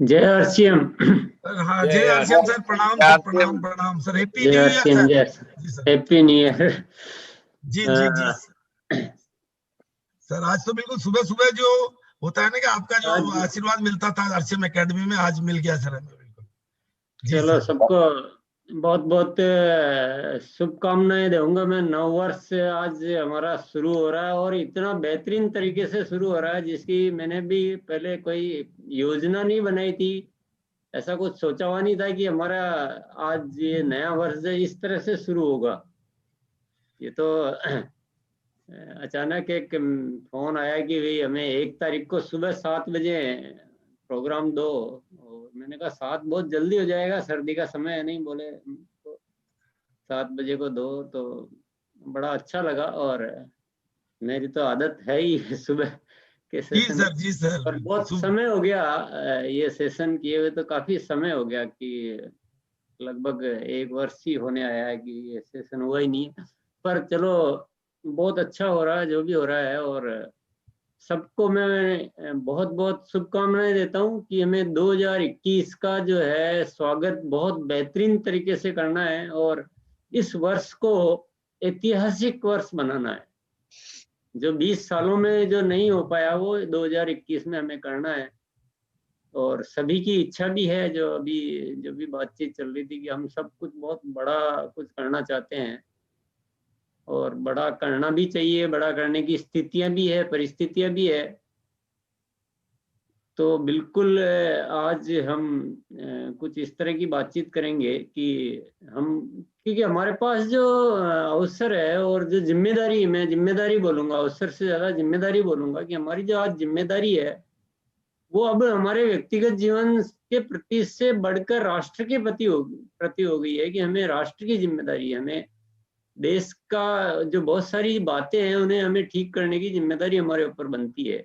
जय आरसीएम। हाँ, जय आरसीएम सर, प्रणाम सर, प्रणाम प्रणाम सर, हैप्पी जय न्यू ईयर आरसीएम, सर। जय जी सर, हैप्पी न्यू ईयर। जी जी जी सर। आज तो बिल्कुल सुबह सुबह जो होता है ना कि आपका जो आज आशीर्वाद मिलता था आरसीएम एकेडमी में, आज मिल गया सर हमें, बिल्कुल। जी चलो सर, सबको बहुत बहुत शुभकामनाएं दूंगा मैं। नव वर्ष आज हमारा शुरू हो रहा है और इतना बेहतरीन तरीके से शुरू हो रहा है जिसकी मैंने भी पहले कोई योजना नहीं बनाई थी। ऐसा कुछ सोचा हुआ नहीं था कि हमारा आज ये नया वर्ष इस तरह से शुरू होगा। ये तो अचानक एक फोन आया कि भाई हमें 1 तारीख को सुबह 7 बजे प्रोग्राम दो। और मैंने कहा 7 बहुत जल्दी हो जाएगा, सर्दी का समय है। नहीं बोले तो 7 बजे को दो तो बड़ा अच्छा लगा। और मेरी तो आदत है ही सुबह के जी सेशन, सर, जी सर, पर बहुत शुभ। समय हो गया ये सेशन किए हुए। तो काफी समय हो गया कि लगभग 1 वर्ष ही होने आया है कि ये सेशन हुआ ही नहीं। पर चलो बहुत अच्छा हो रहा है जो भी हो रहा है। और सबको मैं बहुत बहुत शुभकामनाएं देता हूं कि हमें 2021 का जो है स्वागत बहुत बेहतरीन तरीके से करना है और इस वर्ष को ऐतिहासिक वर्ष बनाना है। जो 20 सालों में जो नहीं हो पाया वो 2021 में हमें करना है। और सभी की इच्छा भी है, जो भी बातचीत चल रही थी कि हम सब कुछ बहुत बड़ा कुछ करना चाहते हैं और बड़ा करना भी चाहिए। बड़ा करने की स्थितियां भी है, परिस्थितियां भी है। तो बिल्कुल आज हम कुछ इस तरह की बातचीत करेंगे कि हम, क्योंकि हमारे पास जो अवसर है और जो जिम्मेदारी, मैं जिम्मेदारी बोलूंगा, अवसर से ज्यादा जिम्मेदारी बोलूंगा, कि हमारी जो आज जिम्मेदारी है वो अब हमारे व्यक्तिगत जीवन के प्रति से बढ़कर राष्ट्र के प्रति हो गई है। कि हमें राष्ट्र की जिम्मेदारी है, हमें देश का जो बहुत सारी बातें हैं उन्हें हमें ठीक करने की जिम्मेदारी हमारे ऊपर बनती है।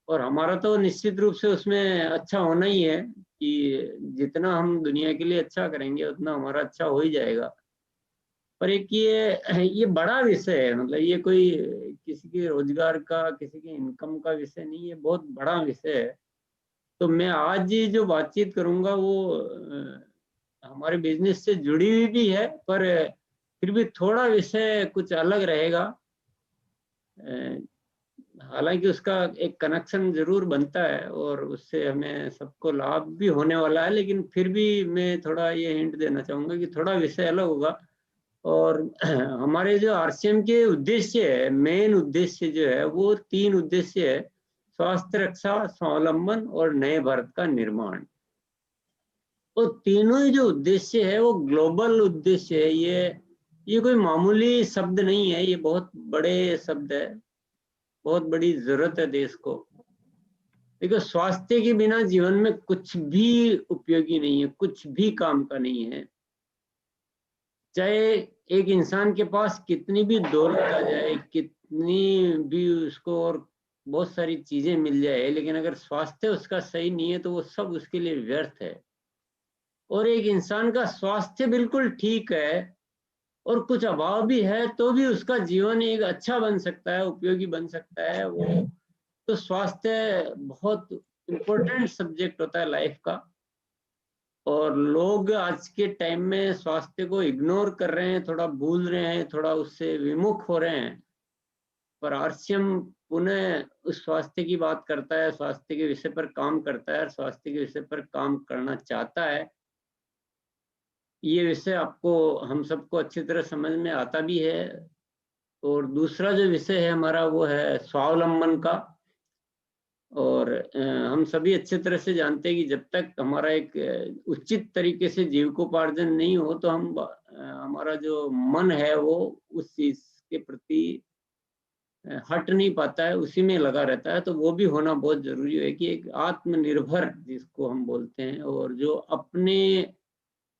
और हमारा तो निश्चित रूप से उसमें अच्छा होना ही है कि जितना हम दुनिया के लिए अच्छा करेंगे उतना हमारा अच्छा हो ही जाएगा। पर एक ये बड़ा विषय है, मतलब ये कोई किसी के रोजगार का, किसी के इनकम का विषय नहीं है, बहुत बड़ा विषय है। तो मैं आज ये जो बातचीत करूंगा वो हमारे बिजनेस से जुड़ी हुई भी है, पर फिर भी थोड़ा विषय कुछ अलग रहेगा। हालांकि उसका एक कनेक्शन जरूर बनता है और उससे हमें सबको लाभ भी होने वाला है, लेकिन फिर भी मैं थोड़ा ये हिंट देना चाहूंगा कि थोड़ा विषय अलग होगा। और हमारे जो आरसीएम के उद्देश्य है, मेन उद्देश्य जो है वो 3 उद्देश्य है: स्वास्थ्य रक्षा, स्वावलंबन और नए भारत का निर्माण। तो तीनों ही जो उद्देश्य है वो ग्लोबल उद्देश्य है। ये कोई मामूली शब्द नहीं है, ये बहुत बड़े शब्द है, बहुत बड़ी जरूरत है देश को। देखो, स्वास्थ्य के बिना जीवन में कुछ भी उपयोगी नहीं है, कुछ भी काम का नहीं है। चाहे एक इंसान के पास कितनी भी दौलत आ जाए, कितनी भी उसको और बहुत सारी चीजें मिल जाए, लेकिन अगर स्वास्थ्य उसका सही नहीं है तो वो सब उसके लिए व्यर्थ है। और एक इंसान का स्वास्थ्य बिल्कुल ठीक है और कुछ अभाव भी है तो भी उसका जीवन एक अच्छा बन सकता है, उपयोगी बन सकता है वो। तो स्वास्थ्य बहुत इम्पोर्टेंट सब्जेक्ट होता है लाइफ का। और लोग आज के टाइम में स्वास्थ्य को इग्नोर कर रहे हैं, थोड़ा भूल रहे हैं, थोड़ा उससे विमुख हो रहे हैं। पर आरसीएम पुनः उस स्वास्थ्य की बात करता है, स्वास्थ्य के विषय पर काम करता है और स्वास्थ्य के विषय पर काम करना चाहता है। ये विषय आपको, हम सबको अच्छी तरह समझ में आता भी है। और दूसरा जो विषय है हमारा वो है स्वावलंबन का। और हम सभी अच्छे तरह से जानते हैं कि जब तक हमारा एक उचित तरीके से जीविकोपार्जन नहीं हो तो हम हमारा जो मन है वो उस चीज के प्रति हट नहीं पाता है, उसी में लगा रहता है। तो वो भी होना बहुत जरूरी है कि एक आत्मनिर्भर जिसको हम बोलते हैं, और जो अपने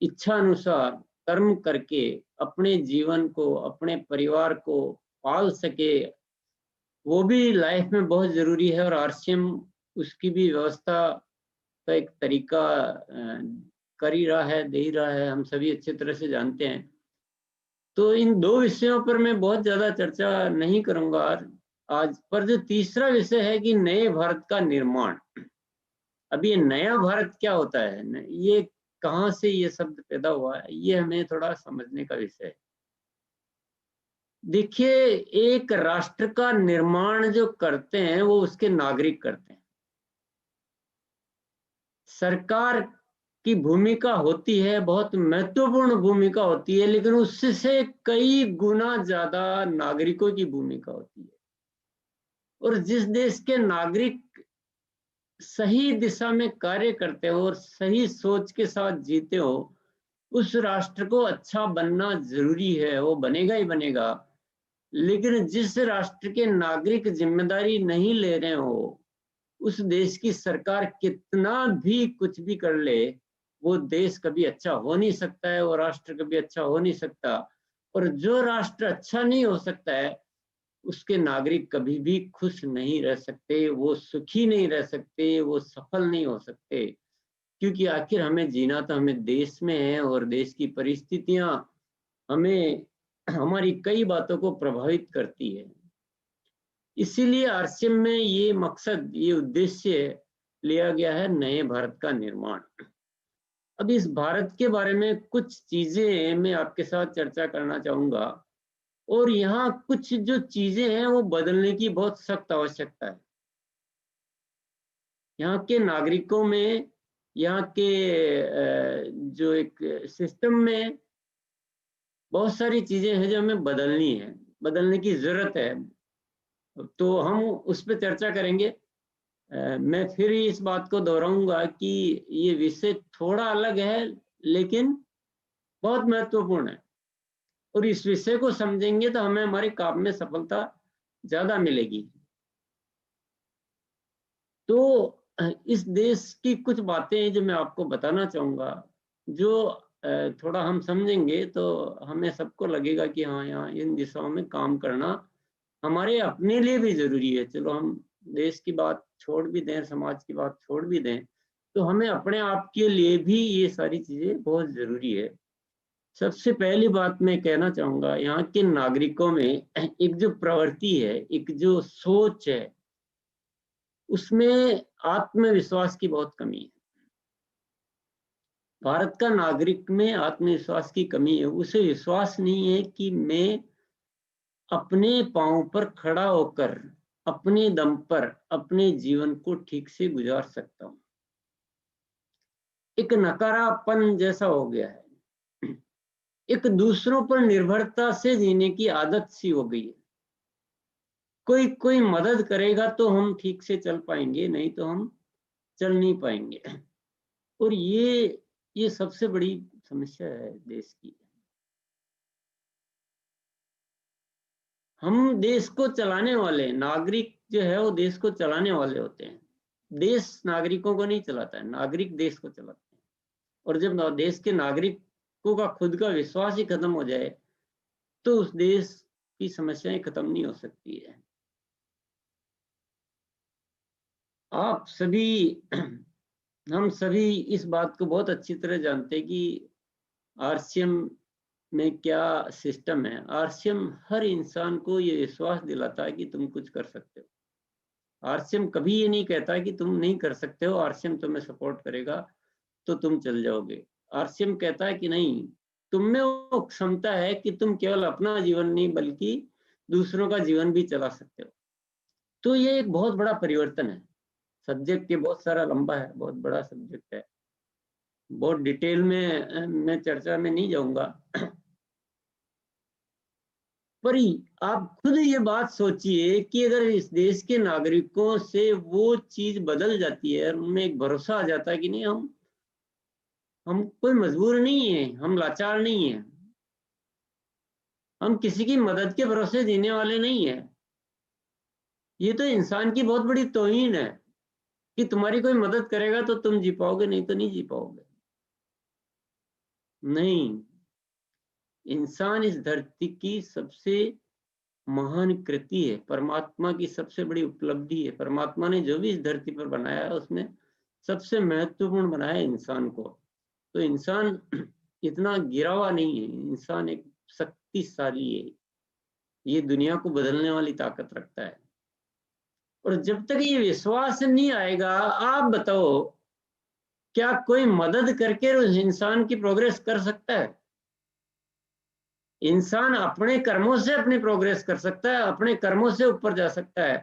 इच्छा अनुसार कर्म करके अपने जीवन को, अपने परिवार को पाल सके, वो भी लाइफ में बहुत जरूरी है। और आरसीएम उसकी भी व्यवस्था का एक तरीका कर ही रहा है, दे ही रहा है, हम सभी अच्छे तरह से जानते हैं। तो इन 2 विषयों पर मैं बहुत ज्यादा चर्चा नहीं करूंगा आज। पर जो तीसरा विषय है कि नए भारत का निर्माण। अब ये नया भारत क्या होता है, ये कहाँ से ये शब्द पैदा हुआ है, ये हमें थोड़ा समझने का विषय है। देखिए, एक राष्ट्र का निर्माण जो करते हैं वो उसके नागरिक करते हैं। सरकार की भूमिका होती है, बहुत महत्वपूर्ण भूमिका होती है, लेकिन उससे कई गुना ज्यादा नागरिकों की भूमिका होती है। और जिस देश के नागरिक सही दिशा में कार्य करते हो और सही सोच के साथ जीते हो, उस राष्ट्र को अच्छा बनना जरूरी है, वो बनेगा ही बनेगा। लेकिन जिस राष्ट्र के नागरिक जिम्मेदारी नहीं ले रहे हो, उस देश की सरकार कितना भी कुछ भी कर ले, वो देश कभी अच्छा हो नहीं सकता है, वो राष्ट्र कभी अच्छा हो नहीं सकता। और जो राष्ट्र अच्छा नहीं हो सकता है, उसके नागरिक कभी भी खुश नहीं रह सकते, वो सुखी नहीं रह सकते, वो सफल नहीं हो सकते। क्योंकि आखिर हमें जीना तो हमें देश में है, और देश की परिस्थितियां हमें हमारी कई बातों को प्रभावित करती है। इसीलिए आरसीएम में ये मकसद, ये उद्देश्य लिया गया है, नए भारत का निर्माण। अब इस भारत के बारे में कुछ चीजें मैं आपके साथ चर्चा करना चाहूंगा, और यहाँ कुछ जो चीजें हैं वो बदलने की बहुत सख्त आवश्यकता है। यहाँ के नागरिकों में, यहाँ के जो एक सिस्टम में बहुत सारी चीजें हैं जो हमें बदलनी है, बदलने की जरूरत है। तो हम उस पर चर्चा करेंगे। मैं फिर इस बात को दोहराऊंगा कि ये विषय थोड़ा अलग है, लेकिन बहुत महत्वपूर्ण है। और इस विषय को समझेंगे तो हमें हमारे काम में सफलता ज्यादा मिलेगी। तो इस देश की कुछ बातें जो मैं आपको बताना चाहूंगा, जो थोड़ा हम समझेंगे तो हमें सबको लगेगा कि हाँ, यहाँ इन दिशाओं में काम करना हमारे अपने लिए भी जरूरी है। चलो हम देश की बात छोड़ भी दें, समाज की बात छोड़ भी दें, तो हमें अपने आप के लिए भी ये सारी चीजें बहुत जरूरी है। सबसे पहली बात मैं कहना चाहूंगा, यहाँ के नागरिकों में एक जो प्रवृत्ति है, एक जो सोच है, उसमें आत्मविश्वास की बहुत कमी है। भारत का नागरिक में आत्मविश्वास की कमी है। उसे विश्वास नहीं है कि मैं अपने पांव पर खड़ा होकर अपने दम पर अपने जीवन को ठीक से गुजार सकता हूं। एक नकारापन जैसा हो गया है, एक दूसरों पर निर्भरता से जीने की आदत सी हो गई है। कोई कोई मदद करेगा तो हम ठीक से चल पाएंगे, नहीं तो हम चल नहीं पाएंगे। और ये सबसे बड़ी समस्या है देश की। हम देश को चलाने वाले नागरिक जो है, वो देश को चलाने वाले होते हैं। देश नागरिकों को नहीं चलाता है, नागरिक देश को चलाते हैं। और जब देश के नागरिकों का खुद का विश्वास ही खत्म हो जाए, तो उस देश की समस्याएं खत्म नहीं हो सकती है। आप सभी हम सभी इस बात को बहुत अच्छी तरह जानते हैं कि आरसीएम में क्या सिस्टम है। आरसीएम हर इंसान को ये विश्वास दिलाता है कि तुम कुछ कर सकते हो। आरसीएम कभी ये नहीं कहता कि तुम नहीं कर सकते हो, आरसीएम तुम्हें सपोर्ट करेगा तो तुम चल जाओगे। आरसीएम कहता है कि नहीं, तुम में वो क्षमता है कि तुम केवल अपना जीवन नहीं बल्कि दूसरों का जीवन भी चला सकते हो। तो ये एक बहुत बड़ा परिवर्तन है। सब्जेक्ट ये बहुत सारा लंबा है, बहुत बड़ा सब्जेक्ट है, बहुत डिटेल में मैं चर्चा में नहीं जाऊंगा। पर आप खुद ये बात सोचिए कि अगर इस देश के नागरिकों से वो चीज बदल जाती है, उनमें एक भरोसा आ जाता है कि नहीं, हम कोई मजबूर नहीं है, हम लाचार नहीं है, हम किसी की मदद के भरोसे जीने वाले नहीं है। ये तो इंसान की बहुत बड़ी तौहीन है कि तुम्हारी कोई मदद करेगा तो तुम जी पाओगे, नहीं तो नहीं जी पाओगे। नहीं, इंसान इस धरती की सबसे महान कृति है, परमात्मा की सबसे बड़ी उपलब्धि है। परमात्मा ने जो भी इस धरती पर बनाया है, उसने सबसे महत्वपूर्ण बनाया इंसान को। तो इंसान इतना गिरा हुआ नहीं है, इंसान एक शक्तिशाली है, ये दुनिया को बदलने वाली ताकत रखता है। और जब तक ये विश्वास नहीं आएगा, आप बताओ, क्या कोई मदद करके उस इंसान की प्रोग्रेस कर सकता है? इंसान अपने कर्मों से अपनी प्रोग्रेस कर सकता है, अपने कर्मों से ऊपर जा सकता है,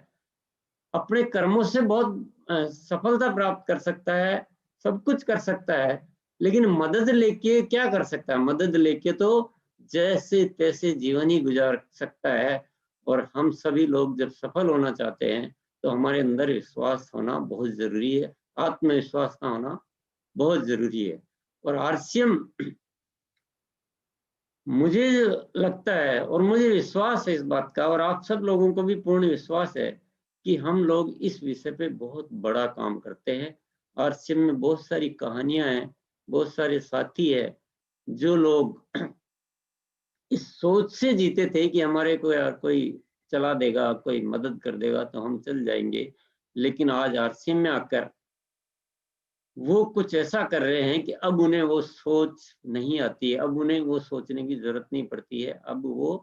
अपने कर्मों से बहुत सफलता प्राप्त कर सकता है, सब कुछ कर सकता है, लेकिन मदद लेके क्या कर सकता है? मदद लेके तो जैसे तैसे जीवन ही गुजार सकता है। और हम सभी लोग जब सफल होना चाहते हैं तो हमारे अंदर विश्वास होना बहुत जरूरी है, आत्मविश्वास का होना बहुत जरूरी है। और आरसीएम, मुझे लगता है और मुझे विश्वास है इस बात का, और आप सब लोगों को भी पूर्ण विश्वास है कि हम लोग इस विषय पे बहुत बड़ा काम करते हैं। आरसीएम में बहुत सारी कहानियां हैं, बहुत सारे साथी हैं जो लोग इस सोच से जीते थे कि हमारे को यार कोई चला देगा, कोई मदद कर देगा तो हम चल जाएंगे, लेकिन आज आरसीएम में आकर वो कुछ ऐसा कर रहे हैं कि अब उन्हें वो सोच नहीं आती है, अब उन्हें वो सोचने की जरूरत नहीं पड़ती है, अब वो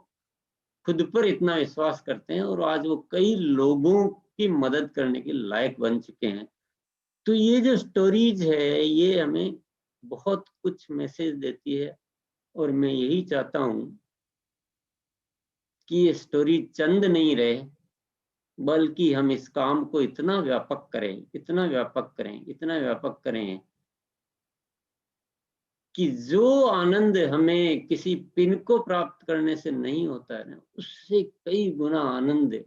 खुद पर इतना विश्वास करते हैं और आज वो कई लोगों की मदद करने के लायक बन चुके हैं। तो ये जो स्टोरीज है ये हमें बहुत कुछ मैसेज देती है, और मैं यही चाहता हूँ कि ये स्टोरी चंद नहीं रहे, बल्कि हम इस काम को इतना व्यापक करें, इतना व्यापक करें, इतना व्यापक करें कि जो आनंद हमें किसी पिन को प्राप्त करने से नहीं होता है ना, उससे कई गुना आनंद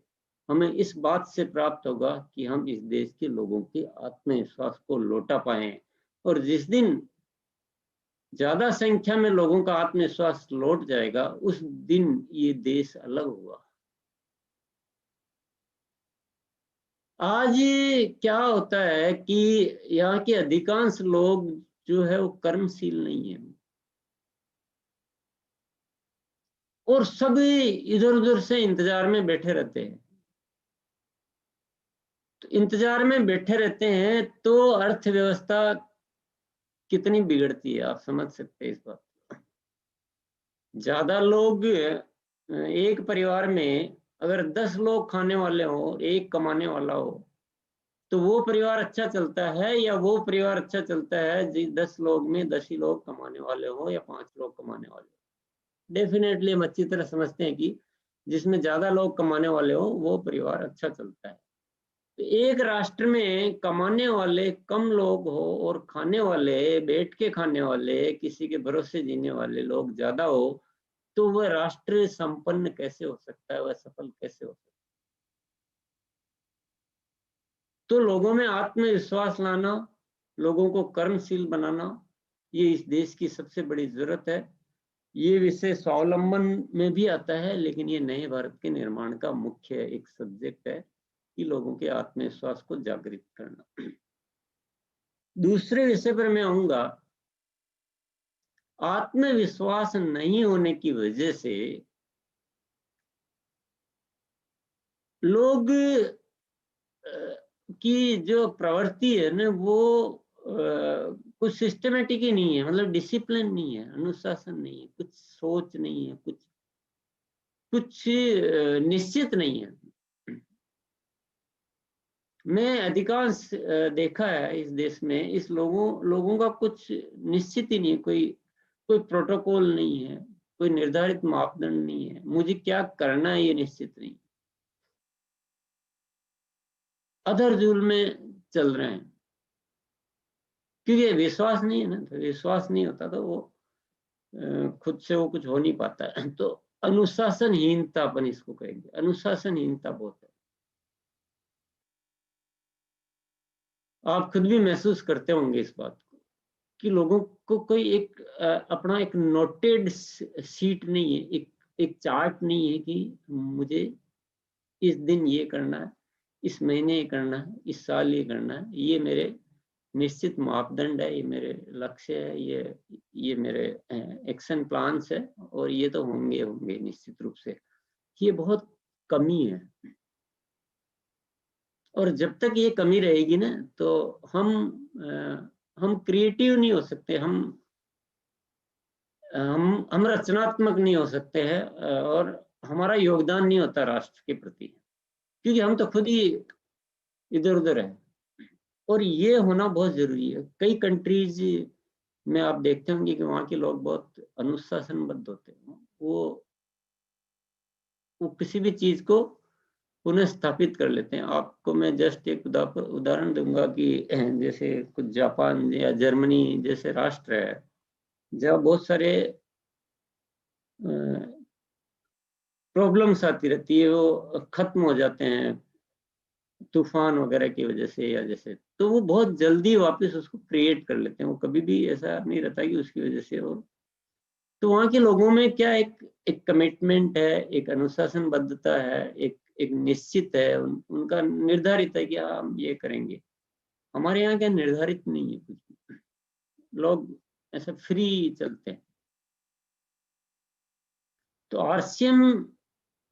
हमें इस बात से प्राप्त होगा कि हम इस देश के लोगों के आत्मविश्वास को लौटा पाए। और जिस दिन ज्यादा संख्या में लोगों का आत्मविश्वास लौट जाएगा, उस दिन ये देश अलग होगा। आज क्या होता है कि यहाँ के अधिकांश लोग जो है वो कर्मशील नहीं है, और सभी इधर उधर से इंतजार में बैठे रहते हैं। तो इंतजार में बैठे रहते हैं तो अर्थव्यवस्था कितनी बिगड़ती है, आप समझ सकते हैं इस बात को। ज्यादा लोग एक परिवार में अगर 10 लोग खाने वाले हो, एक कमाने वाला हो, तो वो परिवार अच्छा चलता है या वो परिवार अच्छा चलता है जी 10 लोग में 10 ही लोग कमाने वाले हो या 5 लोग कमाने वाले हो? डेफिनेटली हम अच्छी तरह समझते हैं कि जिसमें ज्यादा लोग कमाने वाले हो वो परिवार अच्छा चलता है। तो एक राष्ट्र में कमाने वाले कम लोग हो और खाने वाले, बैठ के खाने वाले, किसी के भरोसे जीने वाले लोग ज्यादा हो, तो वह राष्ट्र संपन्न कैसे हो सकता है, वह सफल कैसे हो सकता है? तो लोगों में आत्मविश्वास लाना, लोगों को कर्मशील बनाना, ये इस देश की सबसे बड़ी जरूरत है। ये विषय स्वावलंबन में भी आता है, लेकिन ये नए भारत के निर्माण का मुख्य एक सब्जेक्ट है कि लोगों के आत्मविश्वास को जागृत करना। दूसरे विषय पर मैं आऊंगा। आत्मविश्वास नहीं होने की वजह से लोग की जो प्रवृत्ति है ना वो कुछ सिस्टमेटिक ही नहीं है, मतलब डिसिप्लिन नहीं है, अनुशासन नहीं है, कुछ सोच नहीं है, कुछ कुछ निश्चित नहीं है। मैं अधिकांश देखा है इस देश में, इस लोगों का कुछ निश्चित ही नहीं है, कोई कोई प्रोटोकॉल नहीं है, कोई निर्धारित मापदंड नहीं है, मुझे क्या करना है ये निश्चित नहीं, अधर जुल में चल रहे हैं। क्योंकि विश्वास नहीं है ना, तो विश्वास नहीं होता तो वो खुद से वो कुछ हो नहीं पाता है। तो अनुशासनहीनता अपन इसको कहेंगे, अनुशासनहीनता बहुत है। आप खुद भी महसूस करते होंगे इस बात को कि लोगों को कोई एक अपना एक नोटेड सीट नहीं है, एक चार्ट नहीं है कि मुझे इस दिन ये करना है, इस महीने ये करना है, इस साल ये करना है, ये मेरे निश्चित मापदंड है, ये मेरे लक्ष्य है, ये मेरे एक्शन प्लान्स है, और ये तो होंगे होंगे निश्चित रूप से। ये बहुत कमी है, और जब तक ये कमी रहेगी ना तो हम क्रिएटिव नहीं हो सकते, हम रचनात्मक नहीं हो सकते हैं, और हमारा योगदान नहीं होता राष्ट्र के प्रति, क्योंकि हम तो खुद ही इधर उधर है। और ये होना बहुत जरूरी है। कई कंट्रीज में आप देखते होंगे कि वहाँ के लोग बहुत अनुशासनबद्ध होते हैं। वो किसी भी चीज को पुनः स्थापित कर लेते हैं। आपको मैं जस्ट एक उदाहरण दूंगा कि जैसे कुछ जापान या जर्मनी जैसे राष्ट्र है, जहाँ बहुत सारे प्रॉब्लम्स आती रहती है, वो खत्म हो जाते हैं तूफान वगैरह की वजह से, या जैसे तो वो बहुत जल्दी वापस उसको क्रिएट कर लेते हैं। वो कभी भी ऐसा नहीं रहता कि उसकी वजह से हो। तो वहाँ के लोगों में क्या एक एक कमिटमेंट है, एक अनुशासनबद्धता है, एक निश्चित है, उनका निर्धारित है कि हम ये करेंगे। हमारे यहाँ क्या निर्धारित नहीं है कुछ भी, लोग ऐसा फ्री चलते हैं। तो आरसीएम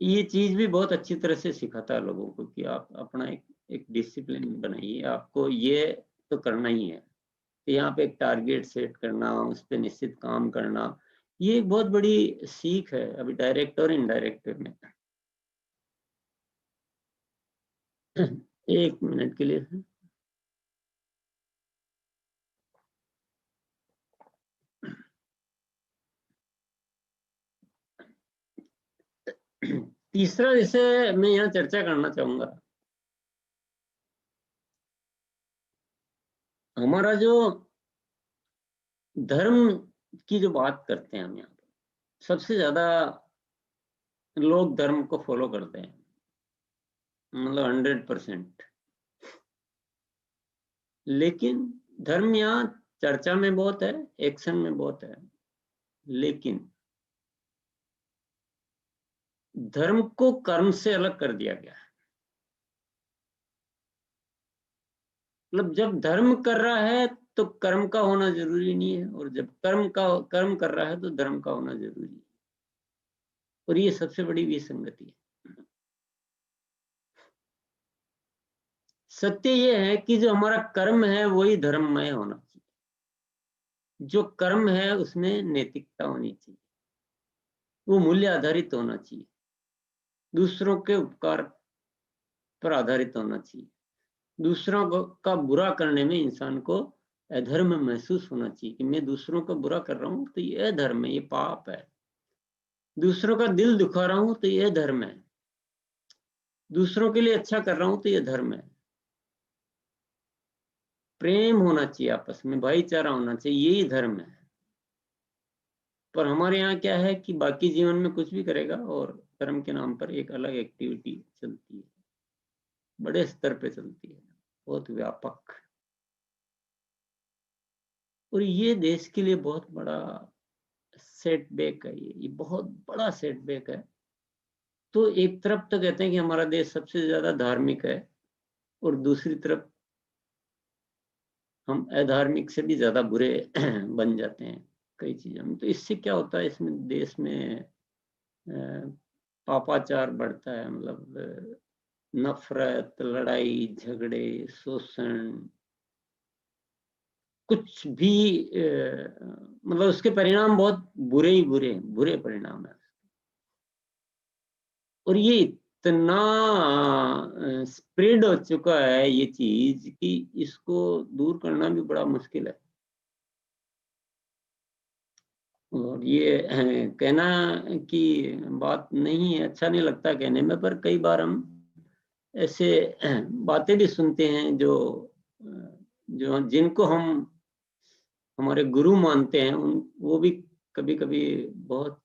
ये चीज भी बहुत अच्छी तरह से सिखाता है लोगों को कि आप अपना एक डिसिप्लिन बनाइए, आपको ये तो करना ही है। तो यहाँ पे एक टारगेट सेट करना, उस पर निश्चित काम करना, ये एक बहुत बड़ी सीख है अभी डायरेक्ट और इनडायरेक्ट में। एक मिनट के लिए। तीसरा विषय मैं यहाँ चर्चा करना चाहूंगा, हमारा जो धर्म की जो बात करते हैं हम यहाँ पे, सबसे ज्यादा लोग धर्म को फॉलो करते हैं, मतलब 100%। लेकिन धर्म यहाँ चर्चा में बहुत है, एक्शन में बहुत है। लेकिन धर्म को कर्म से अलग कर दिया गया है। मतलब जब धर्म कर रहा है तो कर्म का होना जरूरी नहीं है, और जब कर्म कर रहा है तो धर्म का होना जरूरी है। और ये सबसे बड़ी विसंगति है। सत्य ये है कि जो हमारा कर्म है वही धर्ममय होना चाहिए। जो कर्म है उसमें नैतिकता होनी चाहिए, वो मूल्य आधारित होना चाहिए, दूसरों के उपकार पर आधारित होना चाहिए। दूसरों का बुरा करने में इंसान को अधर्म महसूस होना चाहिए कि मैं दूसरों का बुरा कर रहा हूं तो ये अधर्म है, ये पाप है। दूसरों का दिल दुखा रहा हूं तो ये धर्म है। दूसरों के लिए अच्छा कर रहा हूं तो ये धर्म है। प्रेम होना चाहिए, आपस में भाईचारा होना चाहिए, यही धर्म है। पर हमारे यहाँ क्या है कि बाकी जीवन में कुछ भी करेगा और धर्म के नाम पर एक अलग एक्टिविटी चलती है, बड़े स्तर पे चलती है, बहुत व्यापक। और ये देश के लिए बहुत बड़ा सेटबैक है, ये बहुत बड़ा सेटबैक है। तो एक तरफ तो कहते हैं कि हमारा देश सबसे ज्यादा धार्मिक है, और दूसरी तरफ हम अधार्मिक से भी ज्यादा बुरे बन जाते हैं कई चीजों में। तो इससे क्या होता है, इसमें देश में पापाचार बढ़ता है, मतलब नफरत, लड़ाई झगड़े, शोषण, कुछ भी मतलब उसके परिणाम बहुत बुरे ही बुरे परिणाम है। और ये इतना स्प्रेड हो चुका है ये चीज कि इसको दूर करना भी बड़ा मुश्किल है। और ये कहना की बात नहीं है, अच्छा नहीं लगता कहने में, पर कई बार हम ऐसे बातें भी सुनते हैं जो जो जिनको हम हमारे गुरु मानते हैं, उन वो भी कभी कभी बहुत,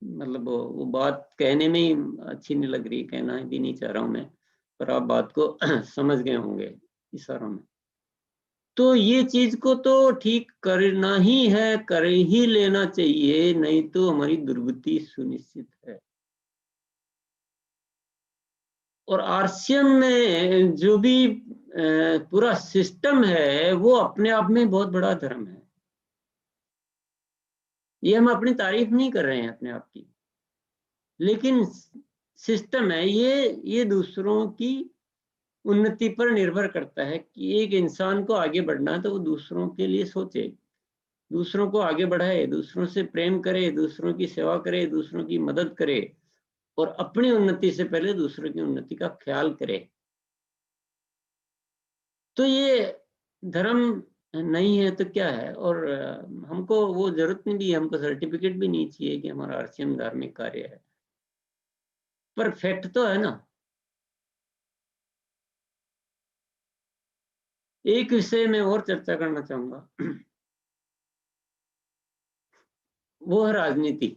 मतलब वो बात कहने में ही अच्छी नहीं लग रही, कहना भी नहीं चाह रहा हूं मैं, पर आप बात को समझ गए होंगे इशारों में। तो ये चीज को तो ठीक करना ही है, कर ही लेना चाहिए, नहीं तो हमारी दुर्गति सुनिश्चित है। और आरसीएम में जो भी पूरा सिस्टम है वो अपने आप में बहुत बड़ा धर्म है। ये हम अपनी तारीफ नहीं कर रहे हैं अपने आप की, लेकिन सिस्टम है ये दूसरों की उन्नति पर निर्भर करता है कि एक इंसान को आगे बढ़ना है तो वो दूसरों के लिए सोचे, दूसरों को आगे बढ़ाए, दूसरों से प्रेम करे, दूसरों की सेवा करे, दूसरों की मदद करे, और अपनी उन्नति से पहले दूसरों की उन्नति का ख्याल करे। तो ये धर्म नहीं है तो क्या है? और हमको वो जरूरत नहीं भी, हमको सर्टिफिकेट भी नहीं चाहिए कि हमारा आरसीएम धार्मिक कार्य है, पर फैक्ट तो है ना। एक विषय में और चर्चा करना चाहूंगा, वो है राजनीति,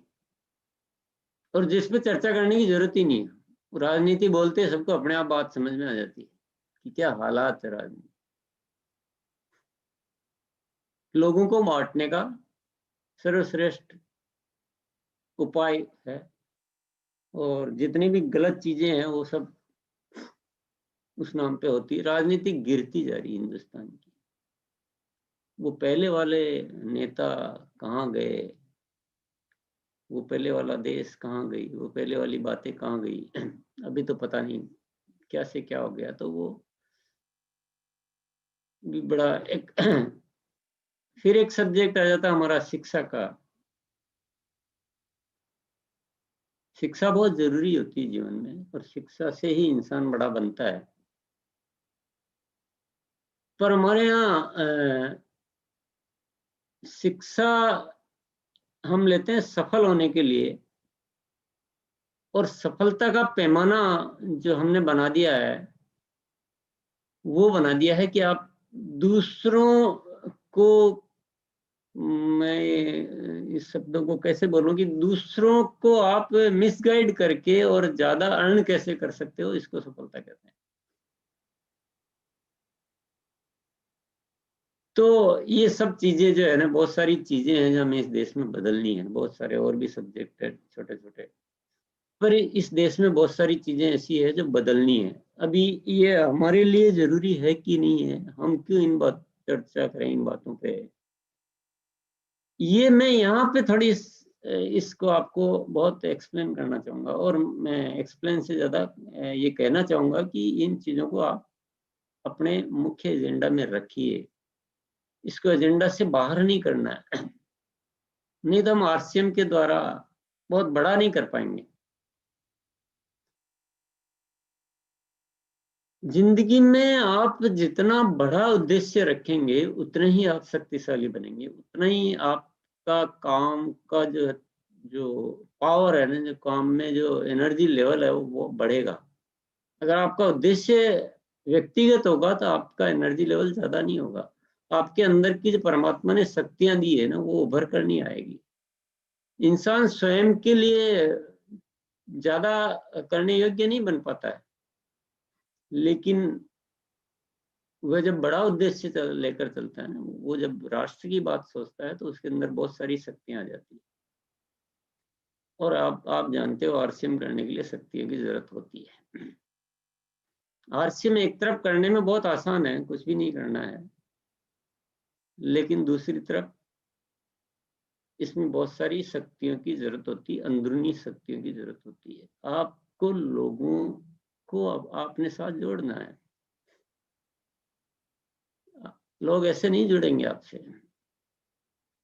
और जिसपे चर्चा करने की जरूरत ही नहीं है। राजनीति बोलते हैं सबको अपने आप बात समझ में आ जाती है कि क्या हालात है राजनीति। लोगों को बांटने का सर्वश्रेष्ठ उपाय है, और जितनी भी गलत चीजें हैं वो सब उस नाम पे होती है। राजनीति गिरती जा रही है हिंदुस्तान की। वो पहले वाले नेता कहाँ गए, वो पहले वाला देश कहाँ गई, वो पहले वाली बातें कहाँ गई, अभी तो पता नहीं क्या से क्या हो गया। तो वो भी बड़ा एक फिर एक सब्जेक्ट आ जाता हमारा शिक्षा का। शिक्षा बहुत जरूरी होती है जीवन में, और शिक्षा से ही इंसान बड़ा बनता है। पर हमारे यहाँ शिक्षा हम लेते हैं सफल होने के लिए, और सफलता का पैमाना जो हमने बना दिया है, वो बना दिया है कि आप दूसरों को, मैं इस शब्दों को कैसे बोलूं, कि दूसरों को आप मिसगाइड करके और ज्यादा अर्न कैसे कर सकते हो, इसको सफलता कहते हैं। तो ये सब चीजें जो है ना, बहुत सारी चीजें हैं जो हमें इस देश में बदलनी है। बहुत सारे और भी सब्जेक्ट है छोटे छोटे, पर इस देश में बहुत सारी चीजें ऐसी है जो बदलनी है। अभी ये हमारे लिए जरूरी है कि नहीं है, हम क्यों इन बात चर्चा करें इन बातों पे। ये मैं यहाँ पे थोड़ी इसको आपको बहुत एक्सप्लेन करना चाहूंगा, और मैं एक्सप्लेन से ज्यादा ये कहना चाहूंगा कि इन चीजों को आप अपने मुख्य एजेंडा में रखिए। इसको एजेंडा से बाहर नहीं करना है, नहीं तो हम आरसीएम के द्वारा बहुत बड़ा नहीं कर पाएंगे। जिंदगी में आप जितना बड़ा उद्देश्य रखेंगे उतना ही आप शक्तिशाली बनेंगे, उतना ही आपका काम का जो पावर है ना, जो काम में जो एनर्जी लेवल है वो बढ़ेगा। अगर आपका उद्देश्य व्यक्तिगत होगा तो आपका एनर्जी लेवल ज्यादा नहीं होगा। आपके अंदर की जो परमात्मा ने शक्तियां दी है ना, वो उभर कर नहीं आएगी। इंसान स्वयं के लिए ज्यादा करने योग्य नहीं बन पाता है, लेकिन वह जब बड़ा उद्देश्य लेकर चलता है ना, वो जब राष्ट्र की बात सोचता है, तो उसके अंदर बहुत सारी शक्तियां आ जाती है। और आप जानते हो आरसीएम करने के लिए शक्तियों की जरूरत होती है। आरसीएम एक तरफ करने में बहुत आसान है, कुछ भी नहीं करना है, लेकिन दूसरी तरफ इसमें बहुत सारी शक्तियों की जरूरत होती है, अंदरूनी शक्तियों की जरूरत होती है। आपको लोगों को अब अपने साथ जोड़ना है। लोग ऐसे नहीं जुड़ेंगे आपसे,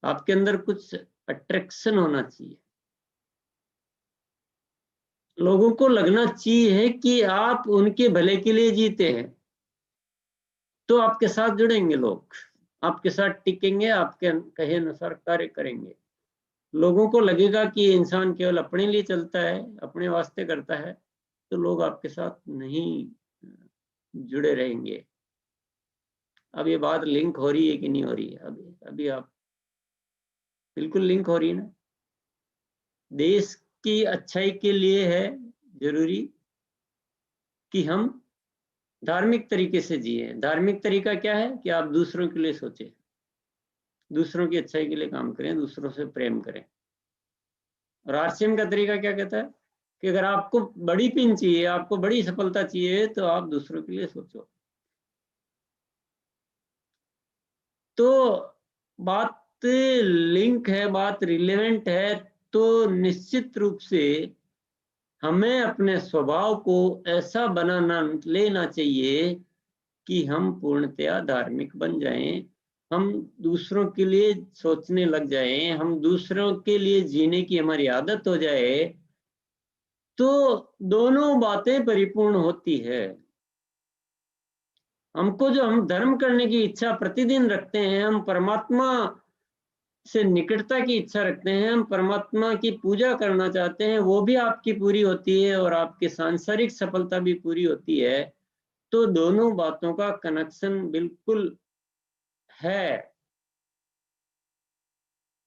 आपके अंदर कुछ अट्रैक्शन होना चाहिए। लोगों को लगना चाहिए कि आप उनके भले के लिए जीते हैं, तो आपके साथ जुड़ेंगे लोग, आपके साथ टिकेंगे, आपके कहे अनुसार कार्य करेंगे। लोगों को लगेगा कि ये इंसान केवल अपने लिए चलता है, अपने वास्ते करता है, तो लोग आपके साथ नहीं जुड़े रहेंगे। अब ये बात लिंक हो रही है कि नहीं हो रही है? अभी आप बिल्कुल लिंक हो रही है ना। देश की अच्छाई के लिए है जरूरी कि हम धार्मिक तरीके से जिए। धार्मिक तरीका क्या है कि आप दूसरों के लिए सोचें, दूसरों की अच्छाई के लिए काम करें, दूसरों से प्रेम करें। और आरसीएम का तरीका क्या कहता है कि अगर आपको बड़ी पिन चाहिए, आपको बड़ी सफलता चाहिए, तो आप दूसरों के लिए सोचो। तो बात लिंक है, बात रिलेवेंट है। तो निश्चित रूप से हमें अपने स्वभाव को ऐसा बनाना लेना चाहिए कि हम पूर्णतया धार्मिक बन जाएं, हम दूसरों के लिए सोचने लग जाएं, हम दूसरों के लिए जीने की हमारी आदत हो जाए, तो दोनों बातें परिपूर्ण होती है। हमको जो हम धर्म करने की इच्छा प्रतिदिन रखते हैं, हम परमात्मा से निकटता की इच्छा रखते हैं, हम परमात्मा की पूजा करना चाहते हैं, वो भी आपकी पूरी होती है और आपकी सांसारिक सफलता भी पूरी होती है, तो दोनों बातों का कनेक्शन बिल्कुल है।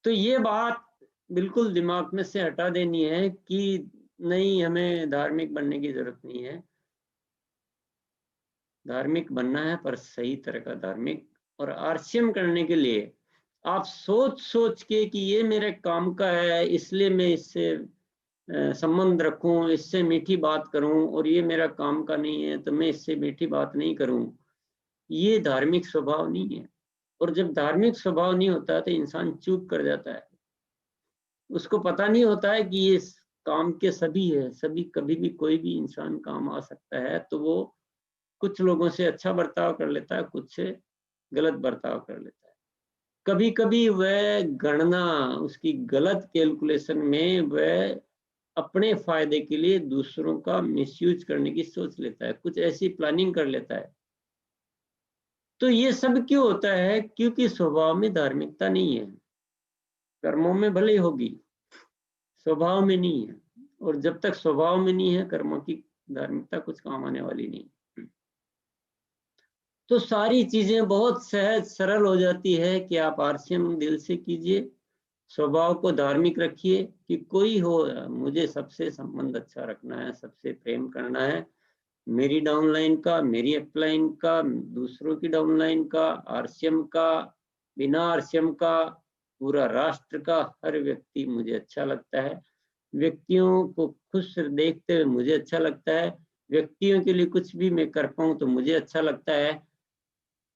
तो ये बात बिल्कुल दिमाग में से हटा देनी है कि नहीं, हमें धार्मिक बनने की जरूरत नहीं है। धार्मिक बनना है, पर सही तरह का धार्मिक। और आरसीएम करने के लिए आप सोच सोच के कि ये मेरे काम का है, इसलिए मैं इससे संबंध रखूं, इससे मीठी बात करूं, और ये मेरा काम का नहीं है तो मैं इससे मीठी बात नहीं करूं, ये धार्मिक स्वभाव नहीं है। और जब धार्मिक स्वभाव नहीं होता तो इंसान चूक कर जाता है, उसको पता नहीं होता है कि ये काम के सभी है, सभी कभी भी कोई भी इंसान काम आ सकता है। तो वो कुछ लोगों से अच्छा बर्ताव कर लेता है, कुछ से गलत बर्ताव कर लेता है। कभी कभी वह गणना, उसकी गलत कैलकुलेशन में वह अपने फायदे के लिए दूसरों का मिसयूज करने की सोच लेता है, कुछ ऐसी प्लानिंग कर लेता है। तो ये सब क्यों होता है? क्योंकि स्वभाव में धार्मिकता नहीं है। कर्मों में भले ही होगी, स्वभाव में नहीं है। और जब तक स्वभाव में नहीं है, कर्मों की धार्मिकता कुछ काम आने वाली नहीं। तो सारी चीजें बहुत सहज सरल हो जाती है कि आप आरसीएम दिल से कीजिए, स्वभाव को धार्मिक रखिए कि कोई हो, मुझे सबसे संबंध अच्छा रखना है, सबसे प्रेम करना है, मेरी डाउनलाइन का, मेरी अपलाइन का, दूसरों की डाउनलाइन का, आरसीएम का, बिना आरसीएम का, पूरा राष्ट्र का, हर व्यक्ति मुझे अच्छा लगता है। व्यक्तियों को खुश देखते हुए मुझे अच्छा लगता है। व्यक्तियों के लिए कुछ भी मैं कर पाऊं तो मुझे अच्छा लगता है।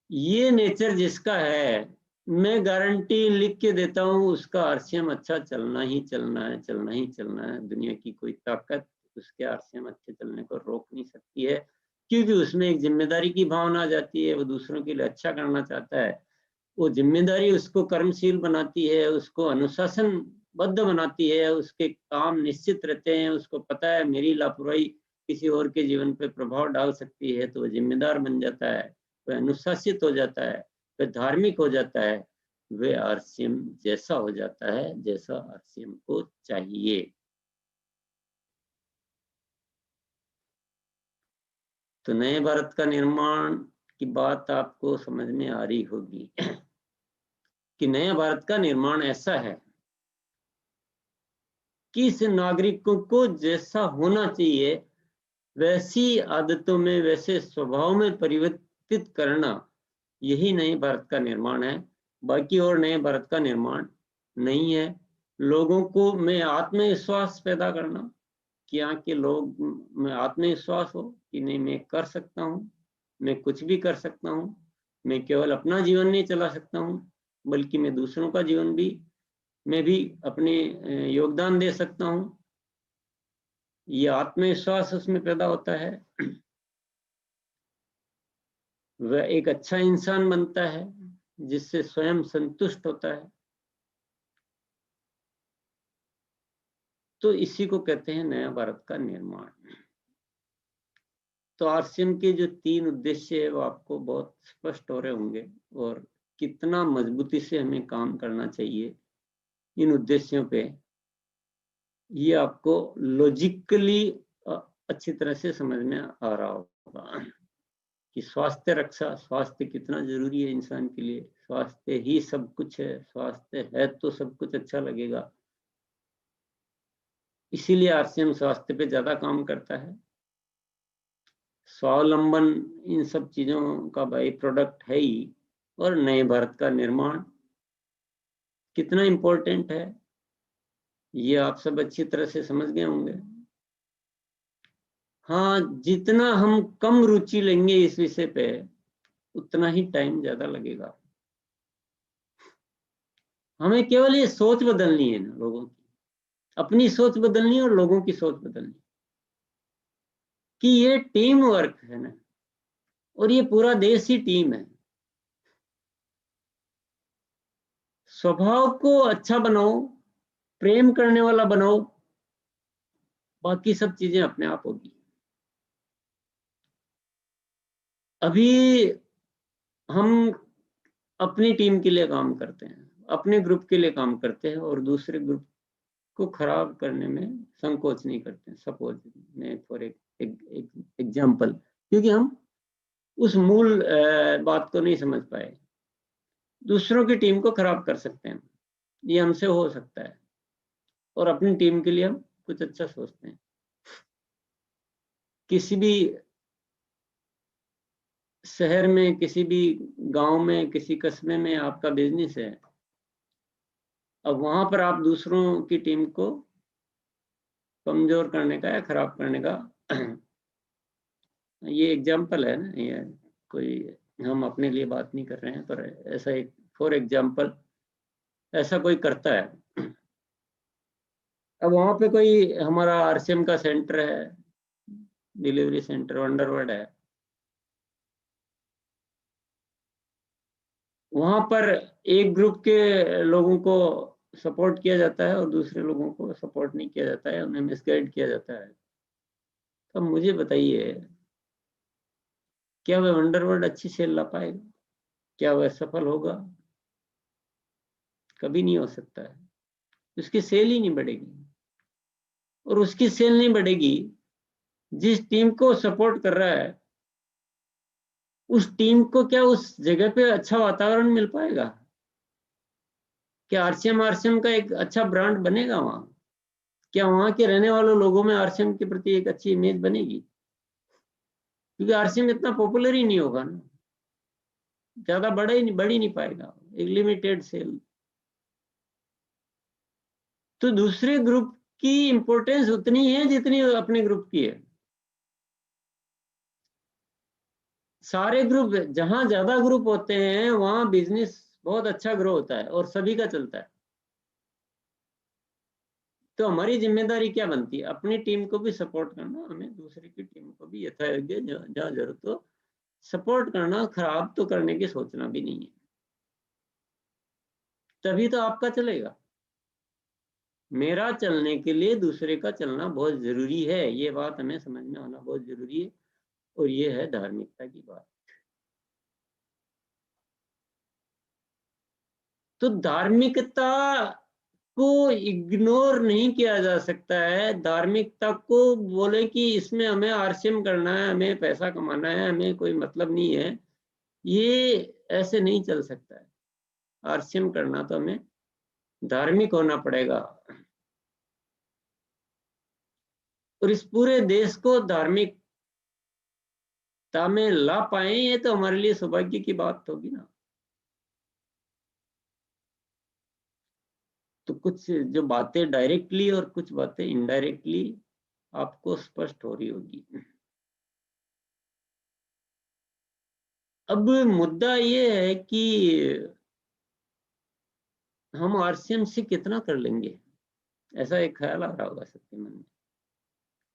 ये नेचर जिसका है, मैं गारंटी लिख के देता हूँ, उसका आरसीएम अच्छा चलना ही चलना है, चलना ही चलना है। दुनिया की कोई ताकत उसके आरसीएम अच्छे चलने को रोक नहीं सकती है, क्योंकि उसमें एक जिम्मेदारी की भावना आ जाती है। वो दूसरों के लिए अच्छा करना चाहता है, वो जिम्मेदारी उसको कर्मशील बनाती है, उसको अनुशासनबद्ध बनाती है, उसके काम निश्चित रहते हैं, उसको पता है मेरी लापरवाही किसी और के जीवन पे प्रभाव डाल सकती है, तो वो जिम्मेदार बन जाता है, वह अनुशासित हो जाता है, वह धार्मिक हो जाता है, वह आरसीएम जैसा हो जाता है जैसा आरसीएम को चाहिए। तो नए भारत का निर्माण की बात आपको समझ में आ रही होगी कि नया भारत का निर्माण ऐसा है कि इस नागरिकों को जैसा होना चाहिए वैसी आदतों में, वैसे स्वभाव में परिवर्तित करना, यही नए भारत का निर्माण है। बाकी और नए भारत का निर्माण नहीं है। लोगों को में आत्मविश्वास पैदा करना, कि यहाँ के लोग में आत्मविश्वास हो कि नहीं, मैं कर सकता हूँ, मैं कुछ भी कर सकता हूँ, मैं केवल अपना जीवन नहीं चला सकता हूँ, बल्कि मैं दूसरों का जीवन भी, मैं भी अपने योगदान दे सकता हूँ। ये आत्मविश्वास उसमें पैदा होता है, वह एक अच्छा इंसान बनता है जिससे स्वयं संतुष्ट होता है। तो इसी को कहते हैं नया भारत का निर्माण। तो आरसीएम के जो 3 उद्देश्य है वो आपको बहुत स्पष्ट हो रहे होंगे, और कितना मजबूती से हमें काम करना चाहिए इन उद्देश्यों पे, ये आपको लॉजिकली अच्छी तरह से समझ में आ रहा होगा कि स्वास्थ्य रक्षा, स्वास्थ्य कितना जरूरी है इंसान के लिए। स्वास्थ्य ही सब कुछ है, स्वास्थ्य है तो सब कुछ अच्छा लगेगा। इसीलिए आरसीएम स्वास्थ्य पे ज्यादा काम करता है। स्वावलंबन इन सब चीजों का बाई प्रोडक्ट है ही। और नए भारत का निर्माण कितना इम्पोर्टेंट है, ये आप सब अच्छी तरह से समझ गए होंगे। हाँ, जितना हम कम रुचि लेंगे इस विषय पे, उतना ही टाइम ज्यादा लगेगा। हमें केवल ये सोच बदलनी है ना, लोगों की अपनी सोच बदलनी है और लोगों की सोच बदलनी, कि ये टीम वर्क है ना, और ये पूरा देश ही टीम है। स्वभाव को अच्छा बनाओ, प्रेम करने वाला बनाओ, बाकी सब चीजें अपने आप होगी। अभी हम अपनी टीम के लिए काम करते हैं, अपने ग्रुप के लिए काम करते हैं और दूसरे ग्रुप को खराब करने में संकोच नहीं करते हैं। सपोज मैं फॉर एग्जाम्पल, क्योंकि हम उस मूल बात को नहीं समझ पाए, दूसरों की टीम को खराब कर सकते हैं, ये हमसे हो सकता है, और अपनी टीम के लिए हम कुछ अच्छा सोचते हैं। किसी भी शहर में, किसी भी गांव में, किसी कस्बे में आपका बिजनेस है, अब वहां पर आप दूसरों की टीम को कमजोर करने का या खराब करने का ये एग्जाम्पल है ना, ये कोई हम अपने लिए बात नहीं कर रहे हैं, पर ऐसा एक फॉर एग्जाम्पल ऐसा कोई करता है। अब वहां पे कोई हमारा आरसीएम का सेंटर है, डिलीवरी सेंटर वंडरवर्ड है, वहां पर एक ग्रुप के लोगों को सपोर्ट किया जाता है और दूसरे लोगों को सपोर्ट नहीं किया जाता है, उन्हें मिसगाइड किया जाता है। तो मुझे बताइए, क्या वह वंडरवर्ड अच्छी सेल ला पाएगा? क्या वह सफल होगा? कभी नहीं हो सकता है। उसकी सेल ही नहीं बढ़ेगी, और उसकी सेल नहीं बढ़ेगी जिस टीम को सपोर्ट कर रहा है, उस टीम को क्या उस जगह पे अच्छा वातावरण मिल पाएगा? क्या आरसीएम का एक अच्छा ब्रांड बनेगा वहां? क्या वहां के रहने वाले लोगों में आरसीएम के प्रति एक अच्छी इमेज बनेगी? क्योंकि आरसीएम इतना पॉपुलर ही नहीं होगा ना, ज्यादा बढ़ ही नहीं पाएगा, एक लिमिटेड सेल। तो दूसरे ग्रुप की इंपॉर्टेंस उतनी है जितनी अपने ग्रुप की है। सारे ग्रुप, जहां ज्यादा ग्रुप होते हैं वहां बिजनेस बहुत अच्छा ग्रो होता है और सभी का चलता है। तो हमारी जिम्मेदारी क्या बनती है? अपनी टीम को भी सपोर्ट करना, हमें दूसरे की टीम को भी यथायोग्य जहाँ जरूरत हो सपोर्ट करना, खराब तो करने की सोचना भी नहीं है। तभी तो आपका चलेगा। मेरा चलने के लिए दूसरे का चलना बहुत जरूरी है, ये बात हमें समझ में आना बहुत जरूरी है, और ये है धार्मिकता की बात। तो धार्मिकता को इग्नोर नहीं किया जा सकता है। धार्मिकता को बोले कि इसमें हमें आरसीएम करना है, हमें पैसा कमाना है, हमें कोई मतलब नहीं है, ये ऐसे नहीं चल सकता है। आरसीएम करना तो हमें धार्मिक होना पड़ेगा, और इस पूरे देश को धार्मिकता में ला पाए, ये तो हमारे लिए सौभाग्य की बात होगी ना। तो कुछ जो बातें डायरेक्टली और कुछ बातें इनडायरेक्टली आपको स्पष्ट हो रही होगी। अब मुद्दा ये है कि हम आरसीएम से कितना कर लेंगे। ऐसा एक ख्याल आ रहा होगा सबके मन में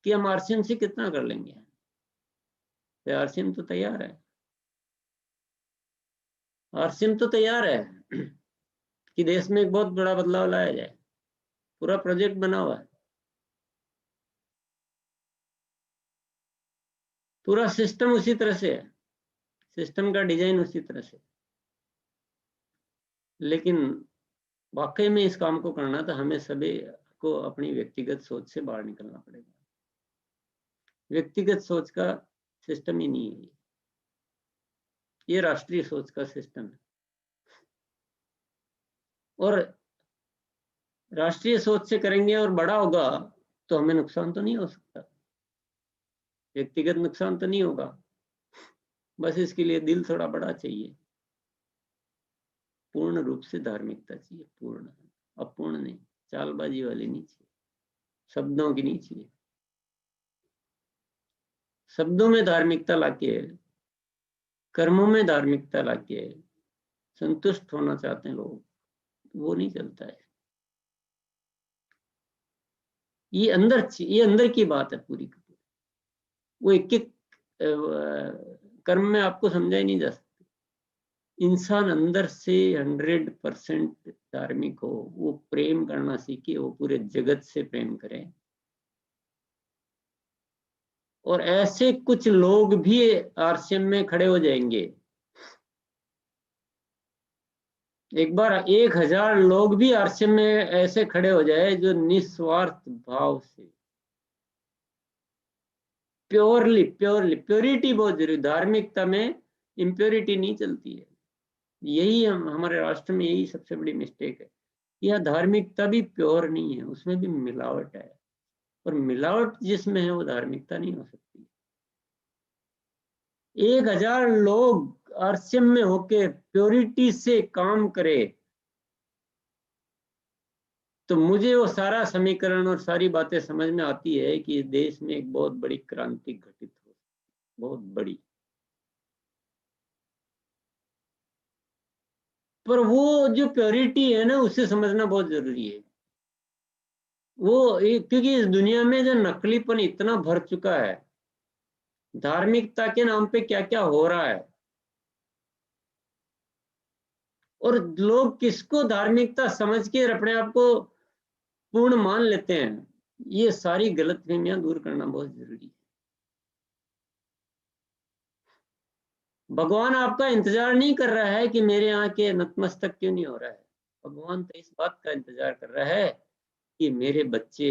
कि हम आरसीएम से कितना कर लेंगे। तो आरसीएम तो तैयार है, आरसीएम तो तैयार है कि देश में एक बहुत बड़ा बदलाव लाया जाए। पूरा प्रोजेक्ट बना हुआ है, पूरा सिस्टम उसी तरह से है, सिस्टम का डिजाइन उसी तरह से। लेकिन वाकई में इस काम को करना तो हमें सभी को अपनी व्यक्तिगत सोच से बाहर निकलना पड़ेगा। व्यक्तिगत सोच का सिस्टम ही नहीं है ये राष्ट्रीय सोच का सिस्टम है। और राष्ट्रीय सोच से करेंगे और बड़ा होगा तो हमें नुकसान तो नहीं हो सकता, व्यक्तिगत नुकसान तो नहीं होगा। बस इसके लिए दिल थोड़ा बड़ा चाहिए, पूर्ण रूप से धार्मिकता चाहिए, पूर्ण, अपूर्ण नहीं, चालबाजी वाली नहीं चाहिए, शब्दों की नहीं चाहिए। शब्दों में धार्मिकता लाके, कर्मों में धार्मिकता लाके संतुष्ट होना चाहते हैं लोग, वो नहीं चलता है। ये अंदर की बात है पूरी की पूरी। वो एक एक कर्म में आपको समझा ही नहीं जा सकता। इंसान अंदर से 100% धार्मिक हो, वो प्रेम करना सीखे, वो पूरे जगत से प्रेम करे। और ऐसे कुछ लोग भी आरसीएम में खड़े हो जाएंगे एक बार 1000 लोग भी आश्रम में ऐसे खड़े हो जाए जो निस्वार्थ भाव से, प्योरली प्योरिटी बहुत जरूरी, धार्मिकता में इम्प्योरिटी नहीं चलती है। यही हमारे राष्ट्र में यही सबसे बड़ी मिस्टेक है। यह धार्मिकता भी प्योर नहीं है, उसमें भी मिलावट है, और मिलावट जिसमें है वो धार्मिकता नहीं हो सकती। 1000 लोग आश्रम में होके प्योरिटी से काम करे तो मुझे वो सारा समीकरण और सारी बातें समझ में आती है कि देश में एक बहुत बड़ी क्रांति घटित हो, बहुत बड़ी। पर वो जो प्योरिटी है ना, उसे समझना बहुत जरूरी है। वो क्योंकि इस दुनिया में जो नकलीपन इतना भर चुका है, धार्मिकता के नाम पे क्या क्या हो रहा है, और लोग किसको धार्मिकता समझ के अपने आप को पूर्ण मान लेते हैं, ये सारी गलतफहमियां दूर करना बहुत जरूरी है। भगवान आपका इंतजार नहीं कर रहा है कि मेरे यहाँ के नतमस्तक क्यों नहीं हो रहा है। भगवान तो इस बात का इंतजार कर रहा है कि मेरे बच्चे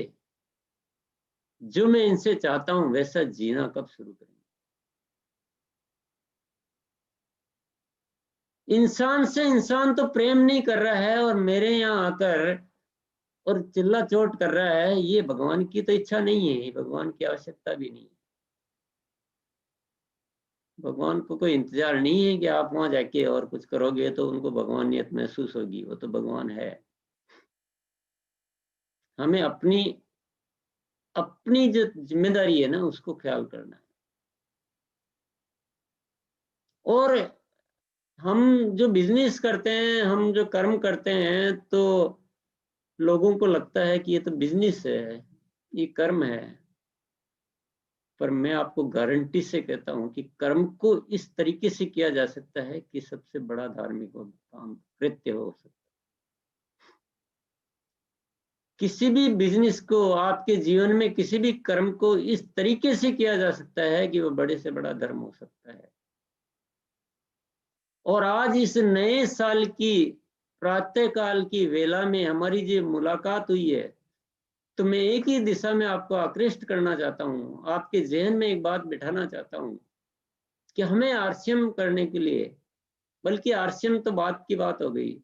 जो मैं इनसे चाहता हूं वैसा जीना कब शुरू करेंगे। इंसान से इंसान तो प्रेम नहीं कर रहा है और मेरे यहाँ आकर और चिल्ला चोट कर रहा है, ये भगवान की तो इच्छा नहीं है, भगवान की आवश्यकता भी नहीं है। भगवान को कोई इंतजार नहीं है कि आप वहां जाके और कुछ करोगे तो उनको भगवानियत महसूस होगी, वो तो भगवान है। हमें अपनी अपनी जो जिम्मेदारी है ना उसको ख्याल करना है। और हम जो बिजनेस करते हैं, हम जो कर्म करते हैं, तो लोगों को लगता है कि ये तो बिजनेस है, ये कर्म है। पर मैं आपको गारंटी से कहता हूं कि कर्म को इस तरीके से किया जा सकता है कि सबसे बड़ा धार्मिक काम कृत्य हो सकता है। किसी भी बिजनेस को, आपके जीवन में किसी भी कर्म को इस तरीके से किया जा सकता है कि वो बड़े से बड़ा धर्म हो सकता है। और आज इस नए साल की प्रातः काल की वेला में हमारी जो मुलाकात हुई है, तो मैं एक ही दिशा में आपको आकृष्ट करना चाहता हूँ, आपके जहन में एक बात बिठाना चाहता हूँ कि हमें आरसीएम करने के लिए, बल्कि आरसीएम तो बात की बात हो गई,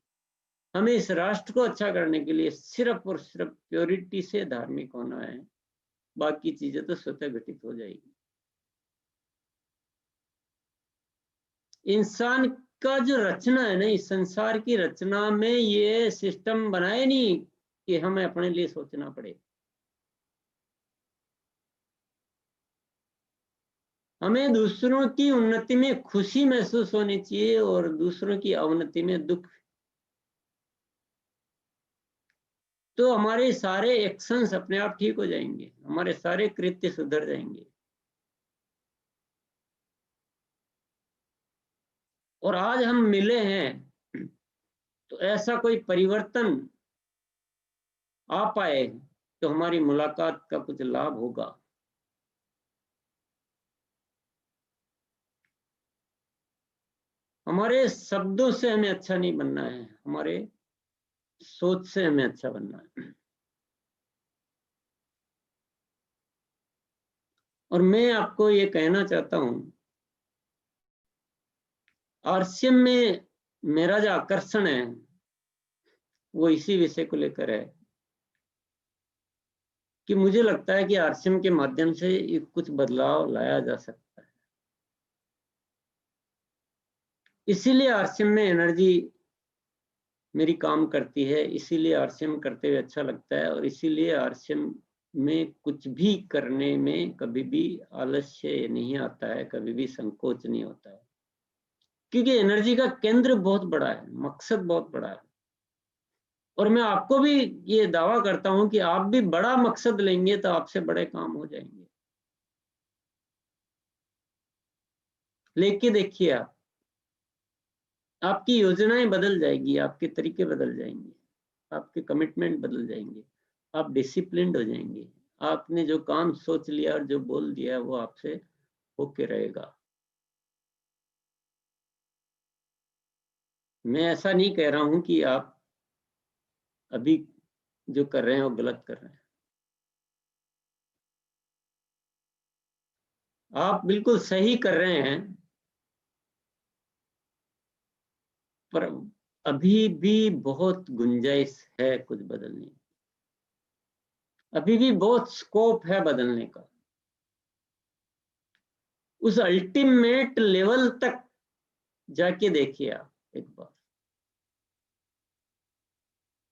हमें इस राष्ट्र को अच्छा करने के लिए सिर्फ और सिर्फ प्योरिटी से धार्मिक होना है। बाकी चीजें तो स्वतः घटित हो जाएगी। इंसान का जो रचना है ना, इस संसार की रचना में ये सिस्टम बनाए नहीं कि हमें अपने लिए सोचना पड़े। हमें दूसरों की उन्नति में खुशी महसूस होनी चाहिए और दूसरों की अवनति में दुख। तो हमारे सारे एक्शंस अपने आप ठीक हो जाएंगे, हमारे सारे कृत्य सुधर जाएंगे। और आज हम मिले हैं तो ऐसा कोई परिवर्तन आ पाए तो हमारी मुलाकात का कुछ लाभ होगा। हमारे शब्दों से हमें अच्छा नहीं बनना है, हमारे सोच से हमें अच्छा बनना है। और मैं आपको ये कहना चाहता हूं, आरसीएम में मेरा जो आकर्षण है वो इसी विषय को लेकर है कि मुझे लगता है कि आरसीएम के माध्यम से कुछ बदलाव लाया जा सकता है। इसीलिए आरसीएम में एनर्जी मेरी काम करती है, इसीलिए आरसीएम करते हुए अच्छा लगता है, और इसीलिए आरसीएम में कुछ भी करने में कभी भी आलस्य नहीं आता है, कभी भी संकोच नहीं होता है, क्योंकि एनर्जी का केंद्र बहुत बड़ा है, मकसद बहुत बड़ा है। और मैं आपको भी ये दावा करता हूं कि आप भी बड़ा मकसद लेंगे तो आपसे बड़े काम हो जाएंगे। लेके देखिए, आप आपकी योजनाएं बदल जाएगी, आपके तरीके बदल जाएंगे, आपके कमिटमेंट बदल जाएंगे, आप डिसिप्लिन्ड हो जाएंगे। आपने जो काम सोच लिया और जो बोल दिया वो आपसे होके रहेगा। मैं ऐसा नहीं कह रहा हूं कि आप अभी जो कर रहे हैं वो गलत कर रहे हैं। आप बिल्कुल सही कर रहे हैं, पर अभी भी बहुत गुंजाइश है कुछ बदलने की। अभी भी बहुत स्कोप है बदलने का। उस अल्टीमेट लेवल तक जाके देखिए आप एक बार।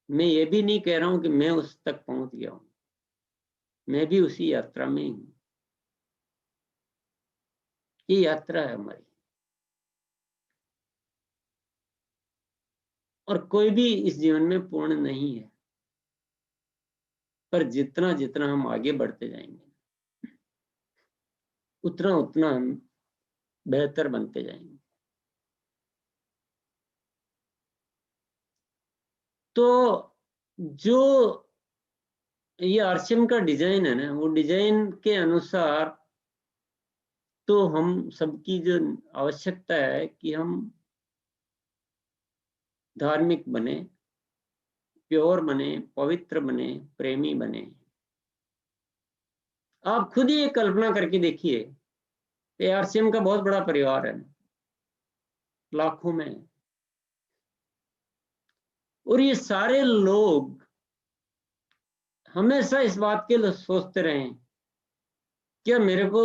मैं ये भी नहीं कह रहा हूं कि मैं उस तक पहुंच गया हूं, मैं भी उसी यात्रा में ही हूं। ये यात्रा है हमारी, और कोई भी इस जीवन में पूर्ण नहीं है। पर जितना जितना हम आगे बढ़ते जाएंगे, उतना उतना हम बेहतर बनते जाएंगे। तो जो ये आरसीएम का डिजाइन है ना, वो डिजाइन के अनुसार तो हम सबकी जो आवश्यकता है कि हम धार्मिक बने, प्योर बने, पवित्र बने, प्रेमी बने। आप खुद ही एक कल्पना करके देखिए, आरसीएम का बहुत बड़ा परिवार है, लाखों में, और ये सारे लोग हमेशा इस बात के लिए सोचते रहे क्या मेरे को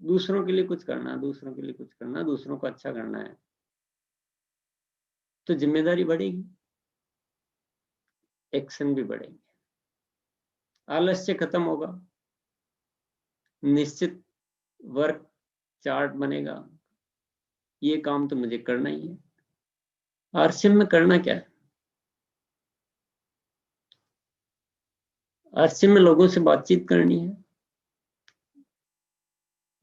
दूसरों के लिए कुछ करना, दूसरों के लिए कुछ करना, दूसरों को अच्छा करना है, तो जिम्मेदारी बढ़ेगी, एक्शन भी बढ़ेंगे, आलस्य खत्म होगा, निश्चित वर्क चार्ट बनेगा, ये काम तो मुझे करना ही है। आरसीएम में करना क्या है? आरसीएम में लोगों से बातचीत करनी है,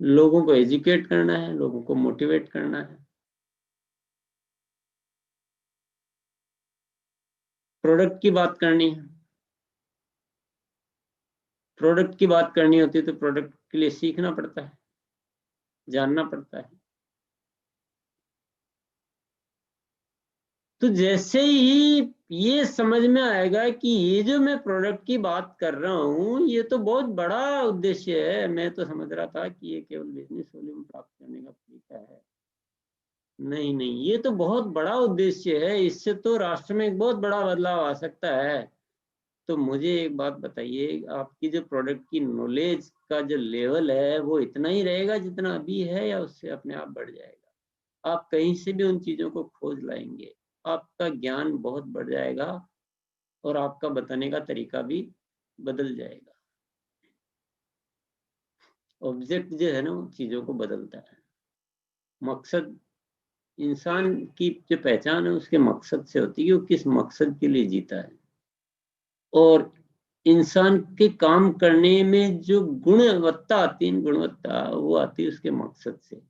लोगों को एजुकेट करना है, लोगों को मोटिवेट करना है, प्रोडक्ट की बात करनी है। प्रोडक्ट की बात करनी होती है तो प्रोडक्ट के लिए सीखना पड़ता है, जानना पड़ता है। तो जैसे ही ये समझ में आएगा कि ये जो मैं प्रोडक्ट की बात कर रहा हूँ, ये तो बहुत बड़ा उद्देश्य है। मैं तो समझ रहा था कि ये केवल बिजनेस वॉल्यूम प्राप्त करने का तरीका है। नहीं नहीं, ये तो बहुत बड़ा उद्देश्य है, इससे तो राष्ट्र में एक बहुत बड़ा बदलाव आ सकता है। तो मुझे एक बात बताइए, आपकी जो प्रोडक्ट की नॉलेज का जो लेवल है वो इतना ही रहेगा जितना अभी है, या उससे अपने आप बढ़ जाएगा? आप कहीं से भी उन चीजों को खोज लाएंगे, आपका ज्ञान बहुत बढ़ जाएगा, और आपका बताने का तरीका भी बदल जाएगा। ऑब्जेक्ट जो है ना, वो चीजों को बदलता है। मकसद, इंसान की जो पहचान है उसके मकसद से होती है, वो किस मकसद के लिए जीता है। और इंसान के काम करने में जो गुणवत्ता आती है, गुणवत्ता वो आती है उसके मकसद से।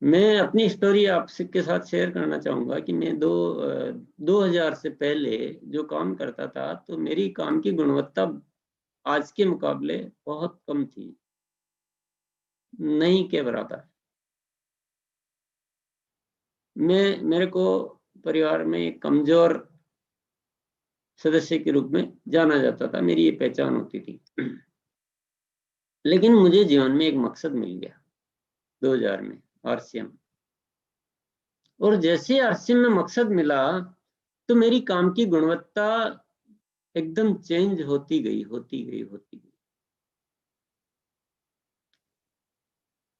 मैं अपनी स्टोरी आपसे के साथ शेयर करना चाहूंगा कि मैं 2000 से पहले जो काम करता था, तो मेरी काम की गुणवत्ता आज के मुकाबले बहुत कम थी, नहीं के बराबर। मेरे को परिवार में एक कमजोर सदस्य के रूप में जाना जाता था, मेरी ये पहचान होती थी। लेकिन मुझे जीवन में एक मकसद मिल गया 2000 में, आरसीएम। और जैसे आरसीएम में मकसद मिला, तो मेरी काम की गुणवत्ता एकदम चेंज होती गई, होती गई, होती गई।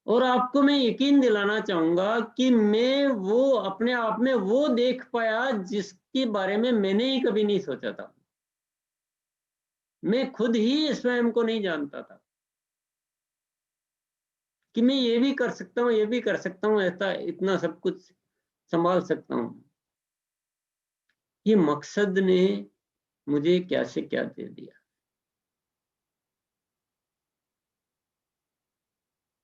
और आपको मैं यकीन दिलाना चाहूंगा कि मैं वो अपने आप में वो देख पाया जिसके बारे में मैंने ही कभी नहीं सोचा था। मैं खुद ही स्वयं को नहीं जानता था कि मैं ये भी कर सकता हूँ, ये भी कर सकता हूँ, ऐसा इतना सब कुछ संभाल सकता हूँ। ये मकसद ने मुझे क्या से क्या दे दिया।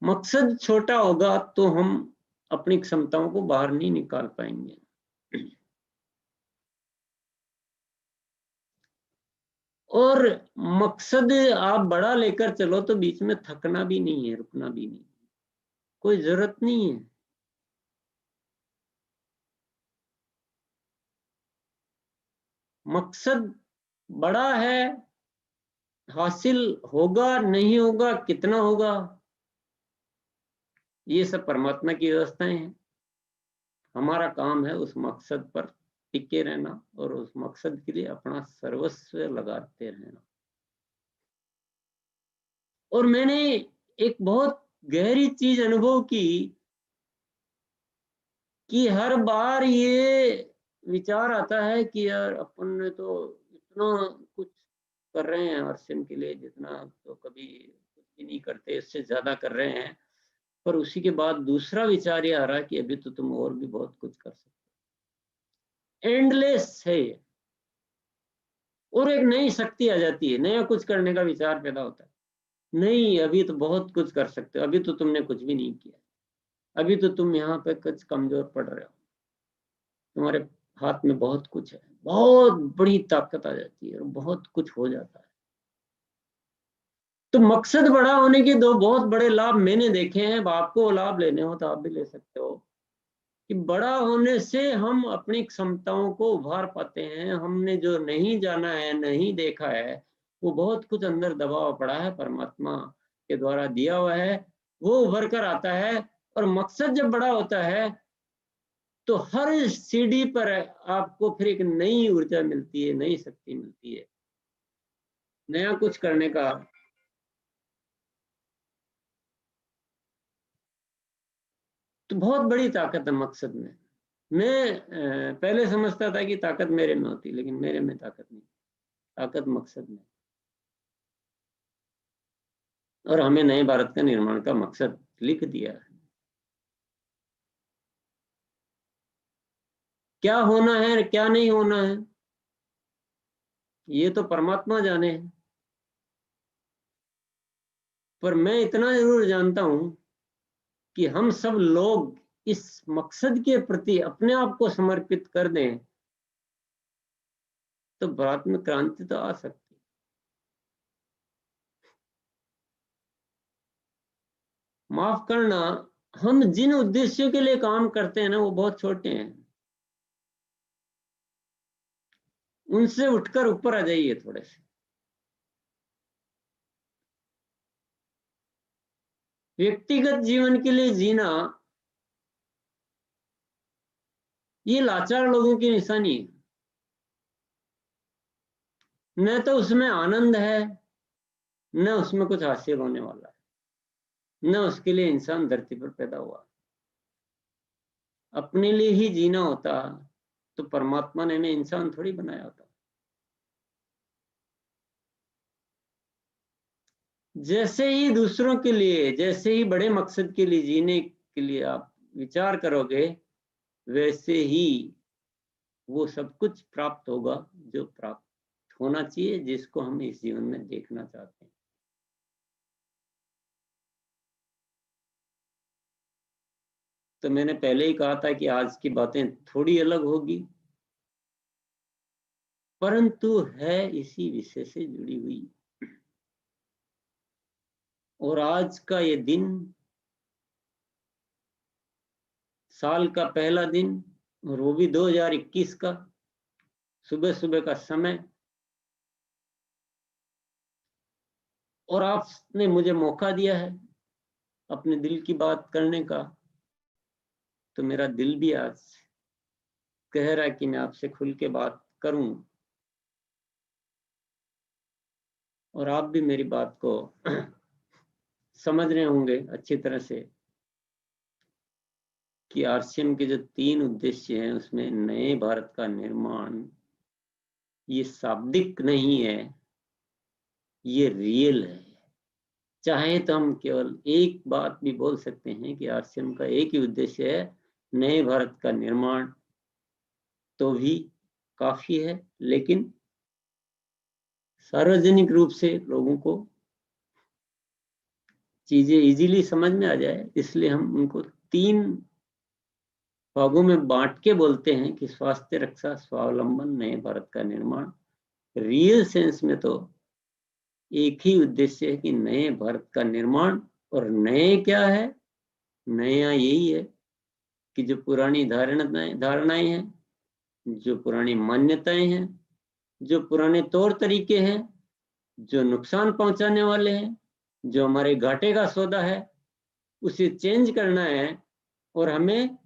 मकसद छोटा होगा तो हम अपनी क्षमताओं को बाहर नहीं निकाल पाएंगे। और मकसद आप बड़ा लेकर चलो तो बीच में थकना भी नहीं है, रुकना भी नहीं, कोई जरूरत नहीं है। मकसद बड़ा है, हासिल होगा नहीं होगा, कितना होगा, ये सब परमात्मा की व्यवस्थाएं हैं। हमारा काम है उस मकसद पर टिके रहना और उस मकसद के लिए अपना सर्वस्व लगाते रहना। और मैंने एक बहुत गहरी चीज अनुभव की कि हर बार ये विचार आता है कि यार अपन ने तो इतना कुछ कर रहे हैं आरसीएम के लिए, जितना तो कभी कुछ भी नहीं करते, इससे ज्यादा कर रहे हैं। पर उसी के बाद दूसरा विचार ये आ रहा है कि अभी तो तुम और भी बहुत कुछ कर सकते हो। एंडलेस है ये। और एक नई शक्ति आ जाती है, नया कुछ करने का विचार पैदा होता है। नहीं, अभी तो बहुत कुछ कर सकते हो, अभी तो तुमने कुछ भी नहीं किया, अभी तो तुम यहाँ पे कुछ कमजोर पड़ रहे हो, तुम्हारे हाथ में बहुत कुछ है। बहुत बड़ी ताकत आ जाती है और बहुत कुछ हो जाता है। तो मकसद बड़ा होने के दो बहुत बड़े लाभ मैंने देखे हैं। अब आपको वो लाभ लेने हो तो आप भी ले सकते हो कि बड़ा होने से हम अपनी क्षमताओं को उभार पाते हैं। हमने जो नहीं जाना है, नहीं देखा है, वो बहुत कुछ अंदर दबाव पड़ा है, परमात्मा के द्वारा दिया हुआ है, वो उभर कर आता है। और मकसद जब बड़ा होता है तो हर सीढ़ी पर आपको फिर एक नई ऊर्जा मिलती है, नई शक्ति मिलती है, नया कुछ करने का। तो बहुत बड़ी ताकत है मकसद में। मैं पहले समझता था कि ताकत मेरे में होती, लेकिन मेरे में ताकत नहीं, ताकत मकसद में। और हमें नए भारत का निर्माण का मकसद लिख दिया है। क्या होना है क्या नहीं होना है ये तो परमात्मा जाने है। पर मैं इतना जरूर जानता हूं कि हम सब लोग इस मकसद के प्रति अपने आप को समर्पित कर दें तो भारत में क्रांति तो आ सकती है। माफ करना, हम जिन उद्देश्यों के लिए काम करते हैं ना, वो बहुत छोटे हैं। उनसे उठकर ऊपर आ जाइए थोड़े से। व्यक्तिगत जीवन के लिए जीना ये लाचार लोगों की निशानी है। न तो उसमें आनंद है, न उसमें कुछ हासिल होने वाला है, न उसके लिए इंसान धरती पर पैदा हुआ। अपने लिए ही जीना होता तो परमात्मा ने हमें इंसान थोड़ी बनाया होता। जैसे ही दूसरों के लिए, जैसे ही बड़े मकसद के लिए जीने के लिए आप विचार करोगे, वैसे ही वो सब कुछ प्राप्त होगा जो प्राप्त होना चाहिए, जिसको हम इस जीवन में देखना चाहते हैं। तो मैंने पहले ही कहा था कि आज की बातें थोड़ी अलग होगी, परंतु है इसी विषय से जुड़ी हुई। और आज का ये दिन, साल का पहला दिन, और वो भी 2021 का, सुबह सुबह का समय, और आपने मुझे मौका दिया है अपने दिल की बात करने का। तो मेरा दिल भी आज कह रहा है कि मैं आपसे खुल के बात करूं, और आप भी मेरी बात को समझ रहे होंगे अच्छी तरह से कि आरसीएम के जो 3 उद्देश्य हैं उसमें नए भारत का निर्माण, ये शाब्दिक नहीं है, ये रियल है। चाहे तो हम केवल एक बात भी बोल सकते हैं कि आरसीएम का एक ही उद्देश्य है, नए भारत का निर्माण, तो भी काफी है। लेकिन सार्वजनिक रूप से लोगों को चीजें इजीली समझ में आ जाए, इसलिए हम उनको 3 भागों में बांट के बोलते हैं कि स्वास्थ्य रक्षा, स्वावलंबन, नए भारत का निर्माण। रियल सेंस में तो एक ही उद्देश्य है कि नए भारत का निर्माण। और नए क्या है? नया यही है कि जो पुरानी धारणाएं हैं, जो पुरानी मान्यताएं हैं, जो पुराने तौर तरीके हैं, जो नुकसान पहुंचाने वाले हैं, जो हमारे घाटे का सौदा है, उसे चेंज करना है और हमें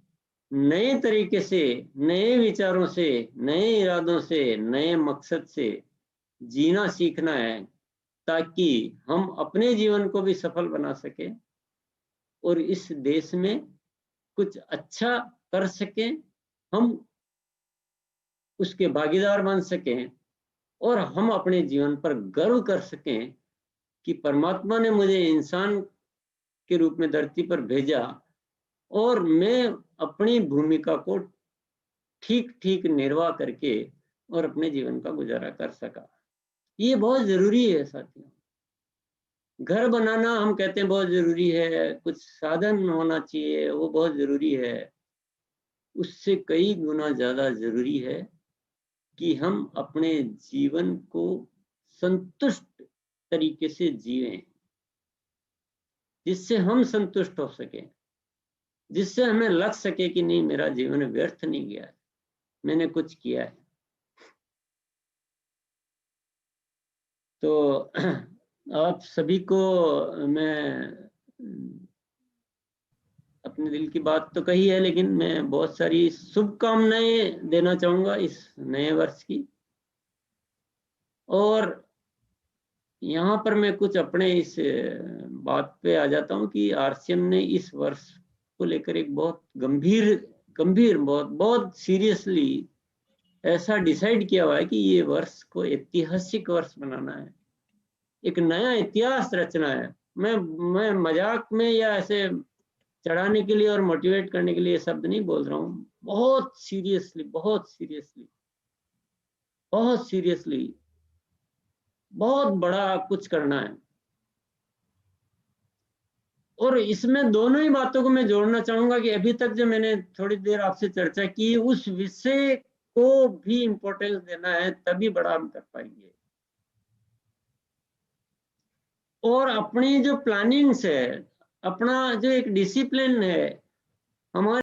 नए तरीके से, नए विचारों से, नए इरादों से, नए मकसद से जीना सीखना है, ताकि हम अपने जीवन को भी सफल बना सके और इस देश में कुछ अच्छा कर सकें, हम उसके भागीदार बन सकें और हम अपने जीवन पर गर्व कर सकें कि परमात्मा ने मुझे इंसान के रूप में धरती पर भेजा और मैं अपनी भूमिका को ठीक ठीक निर्वाह करके और अपने जीवन का गुजारा कर सका। ये बहुत जरूरी है साथियों। घर बनाना हम कहते हैं बहुत जरूरी है, कुछ साधन होना चाहिए, वो बहुत जरूरी है। उससे कई गुना ज्यादा जरूरी है कि हम अपने जीवन को संतुष्ट तरीके से जिएं, जिससे हम संतुष्ट हो सके, जिससे हमें लग सके कि नहीं, मेरा जीवन व्यर्थ नहीं गया है, मैंने कुछ किया है। तो आप सभी को मैं अपने दिल की बात तो कही है, लेकिन मैं बहुत सारी शुभकामनाएं देना चाहूंगा इस नए वर्ष की। और यहाँ पर मैं कुछ अपने इस बात पे आ जाता हूँ कि आरसीएम ने इस वर्ष को लेकर एक बहुत गंभीर बहुत सीरियसली ऐसा डिसाइड किया हुआ है कि ये वर्ष को ऐतिहासिक वर्ष बनाना है, एक नया इतिहास रचना है। मैं मजाक में या ऐसे चढ़ाने के लिए और मोटिवेट करने के लिए शब्द नहीं बोल रहा हूँ, बहुत सीरियसली बहुत बड़ा कुछ करना है। और इसमें दोनों ही बातों को मैं जोड़ना चाहूंगा कि अभी तक जो मैंने थोड़ी देर आपसे चर्चा की, उस विषय को भी इंपॉर्टेंस देना है, तभी बड़ा हम कर पाएंगे। और अपनी जो प्लानिंग्स है, अपना जो एक डिसिप्लिन है, हमारे